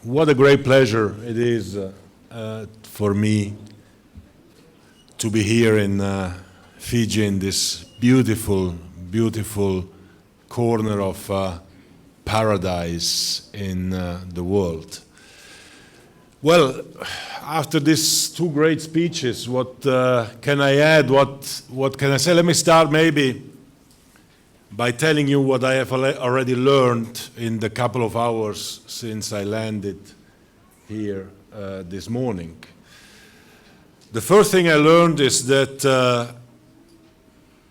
What a great pleasure it is for me to be here in Fiji, in this beautiful, beautiful corner of paradise in the world. Well, after these two great speeches, what can I add? What can I say? Let me start maybe by telling you what I have already learned in the couple of hours since I landed here this morning. The first thing I learned is that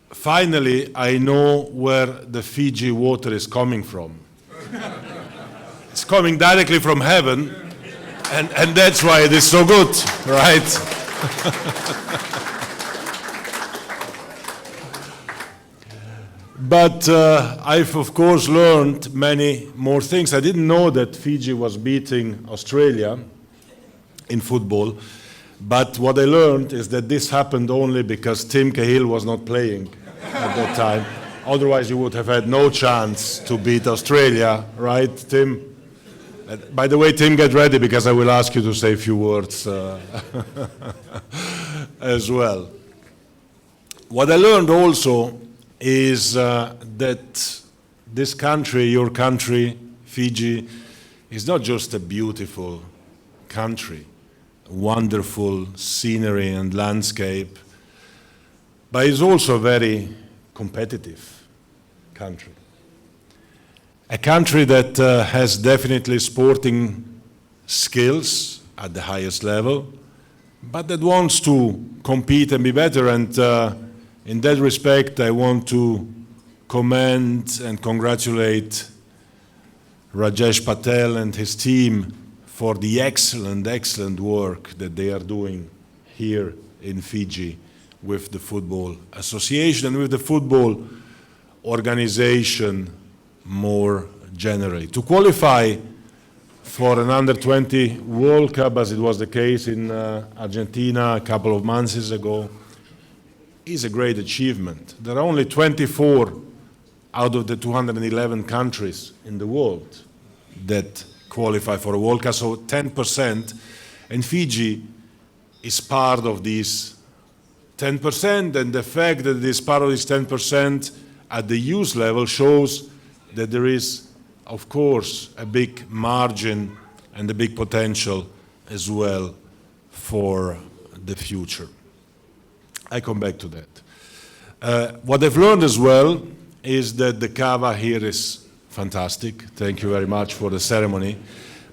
finally I know where the Fiji water is coming from. It's coming directly from heaven, and that's why it is so good, right? But I've, of course, learned many more things. I didn't know that Fiji was beating Australia in football, but what I learned is that this happened only because Tim Cahill was not playing at that time. Otherwise, you would have had no chance to beat Australia, right, Tim? By the way, Tim, get ready because I will ask you to say a few words as well. What I learned also is that this country, your country, Fiji, is not just a beautiful country, wonderful scenery and landscape, but it's also a very competitive country. A country that has definitely sporting skills at the highest level, but that wants to compete and be better. And in that respect, I want to commend and congratulate Rajesh Patel and his team for the excellent, excellent work that they are doing here in Fiji with the Football Association and with the football organization more generally. To qualify for an Under-20 World Cup, as it was the case in Argentina a couple of months ago, is a great achievement. There are only 24 out of the 211 countries in the world that qualify for a World Cup, so 10%, and Fiji is part of these 10%, and the fact that it is part of this 10% at the youth level shows that there is, of course, a big margin and a big potential as well for the future. I come back to that. What I've learned as well is that the kava here is fantastic. Thank you very much for the ceremony.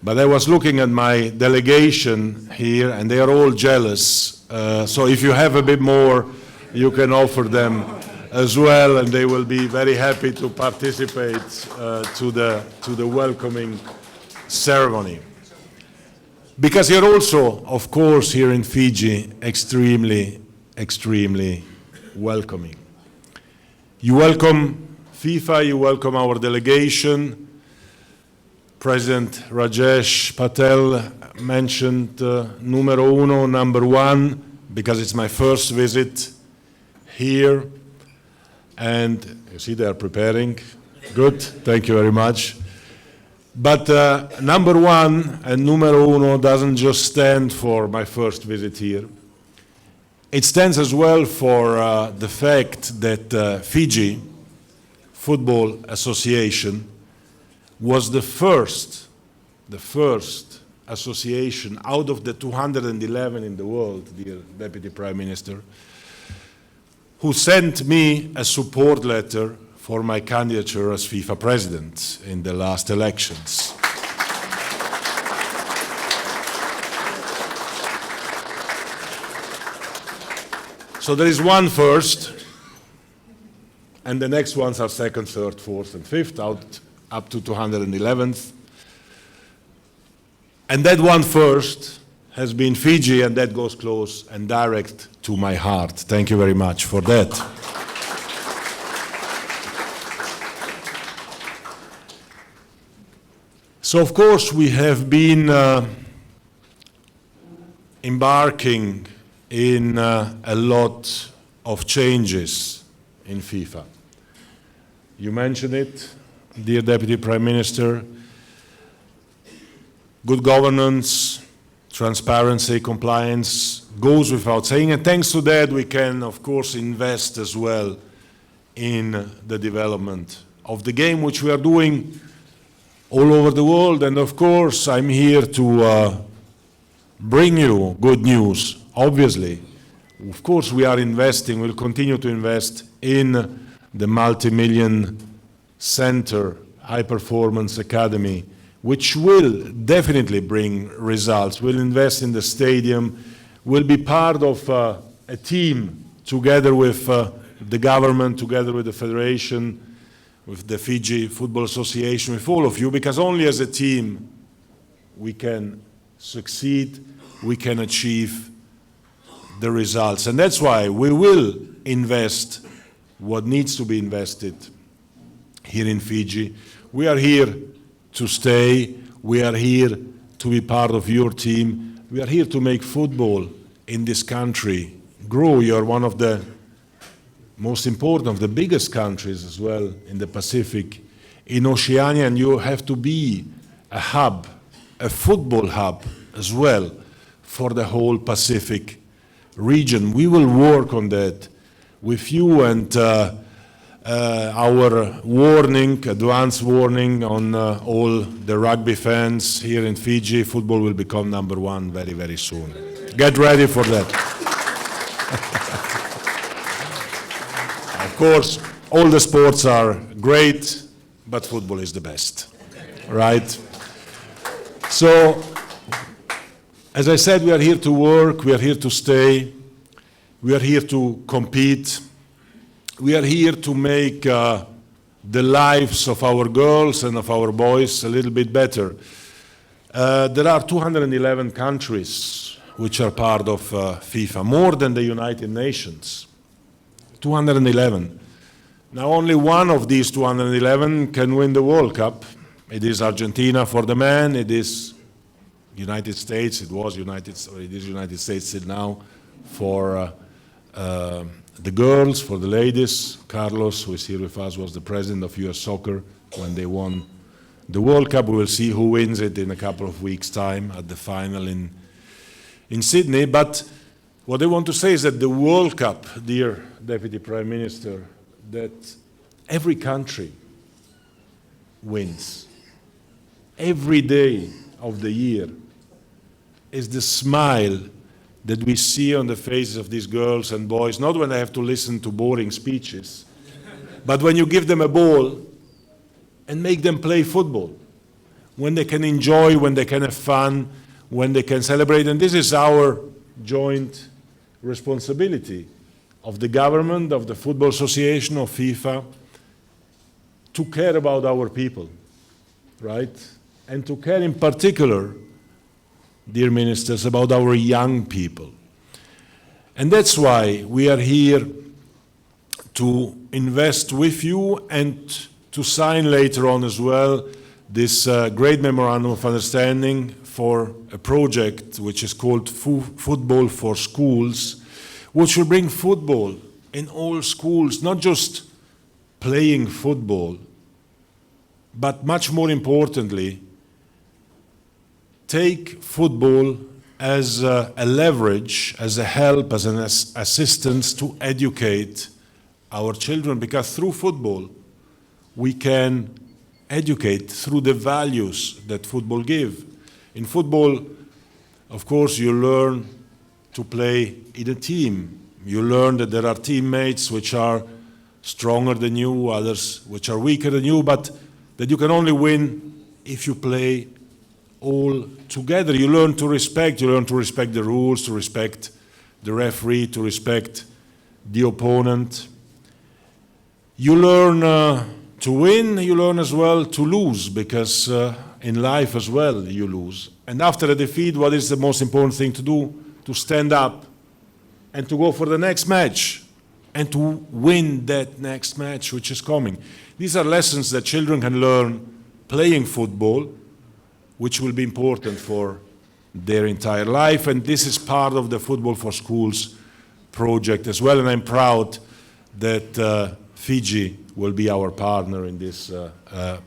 But I was looking at my delegation here, and they are all jealous. So if you have a bit more, you can offer them as well, and they will be very happy to participate to the welcoming ceremony. Because you're also, of course, here in Fiji, extremely welcoming. You welcome FIFA, you welcome our delegation. President Rajesh Patel mentioned number one, because it's my first visit here. And you see they are preparing. Good, thank you very much. But number one and numero uno doesn't just stand for my first visit here. It stands as well for the fact that Fiji Football Association was the first association out of the 211 in the world, dear Deputy Prime Minister, who sent me a support letter for my candidature as FIFA President in the last elections. So there is one first, and the next ones are second, third, fourth, and fifth, up to 211th. And that one first has been Fiji, and that goes close and direct to my heart. Thank you very much for that. So, of course, we have been embarking in a lot of changes in FIFA. You mentioned it, dear Deputy Prime Minister. good governance, transparency, compliance goes without saying. And thanks to that, we can, of course, invest as well in the development of the game, which we are doing all over the world. And of course, I'm here to bring you good news, obviously. Of course, we are investing, we'll continue to invest in the multi-million center high-performance academy, which will definitely bring results. We'll invest in the stadium. We'll be part of a team together with the government, together with the federation, with the Fiji Football Association, with all of you, because only as a team we can succeed, we can achieve the results. And that's why we will invest what needs to be invested here in Fiji. We are here to stay. We are here to be part of your team. We are here to make football in this country grow. You are one of the most important, of the biggest countries as well in the Pacific, in Oceania, and you have to be a hub, a football hub as well for the whole Pacific region. We will work on that with you, and our warning, advance warning on all the rugby fans here in Fiji, football will become #1 very, very soon. Get ready for that. Of course, all the sports are great, but football is the best, right? So, as I said, we are here to work, we are here to stay, we are here to compete, we are here to make the lives of our girls and of our boys a little bit better. There are 211 countries which are part of FIFA, more than the United Nations. 211. Now only one of these 211 can win the World Cup. It is Argentina for the men, it is United States, it is United States till now for the girls, for the ladies. Carlos, who is here with us, was the president of US Soccer when they won the World Cup. We will see who wins it in a couple of weeks' time at the final in Sydney. But what I want to say is that the World Cup, dear Deputy Prime Minister, that every country wins. Every day of the year is the smile that we see on the faces of these girls and boys, not when they have to listen to boring speeches, but when you give them a ball and make them play football, when they can enjoy, when they can have fun, when they can celebrate. And this is our joint responsibility of the government, of the Football Association, of FIFA, to care about our people, right? And to care in particular, dear ministers, about our young people. And that's why we are here to invest with you and to sign later on as well this great memorandum of understanding for a project which is called Football for Schools, which will bring football in all schools, not just playing football, but much more importantly, take football as a leverage, as a help, as an assistance to educate our children, because through football we can educate through the values that football gives. In football, of course, you learn to play in a team. You learn that there are teammates which are stronger than you, others which are weaker than you, but that you can only win if you play all together. You learn to respect the rules, to respect the referee, to respect the opponent. You learn to win, you learn as well to lose, because in life as well you lose. And after a defeat, what is the most important thing to do? To stand up and to go for the next match and to win that next match which is coming. These are lessons that children can learn playing football, which will be important for their entire life. And this is part of the Football for Schools project as well. And I'm proud that Fiji will be our partner in this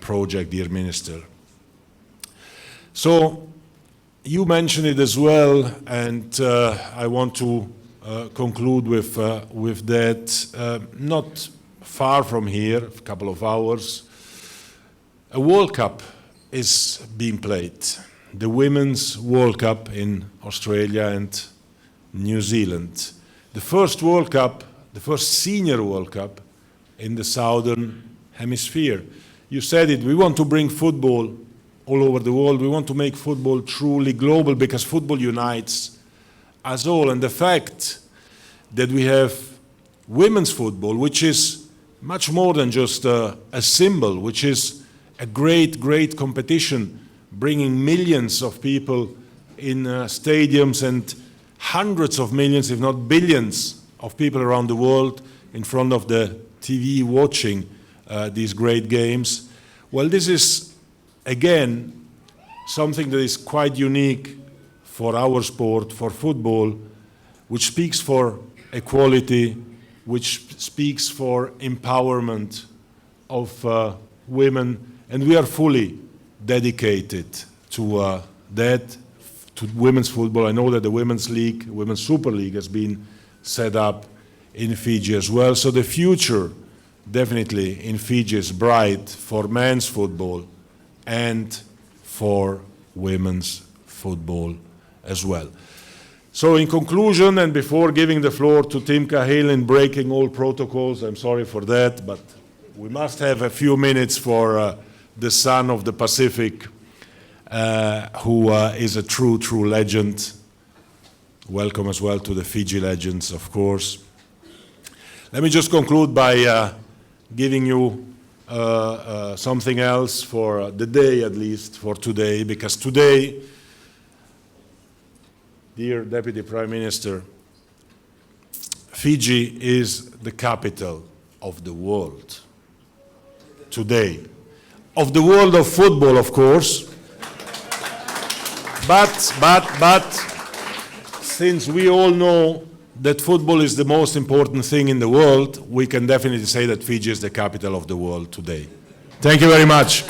project, dear Minister. So You mentioned it as well, and I want to conclude with that. Not far from here, a couple of hours, a World Cup is being played. The Women's World Cup in Australia and New Zealand. The first World Cup, the first Senior World Cup in the Southern Hemisphere. You said it, we want to bring football all over the world. We want to make football truly global because football unites us all. And the fact that we have women's football, which is much more than just a symbol, which is a great, great competition, bringing millions of people in stadiums and hundreds of millions, if not billions, of people around the world in front of the TV watching these great games. Well, this is, again, something that is quite unique for our sport, for football, which speaks for equality, which speaks for empowerment of women, and we are fully dedicated to that, to women's football. I know that the Women's League, Women's Super League, has been set up in Fiji as well. So the future, definitely, in Fiji is bright for men's football and for women's football as well. So in conclusion, and before giving the floor to Tim Cahill and breaking all protocols, I'm sorry for that, but we must have a few minutes for the son of the Pacific, who is a true, true legend. Welcome as well to the Fiji legends, of course. Let me just conclude by giving you something else for the day, at least for today, because today, dear Deputy Prime Minister, Fiji is the capital of the world today. Of the world of football, of course, but since we all know that football is the most important thing in the world, we can definitely say that Fiji is the capital of the world today. Thank you very much.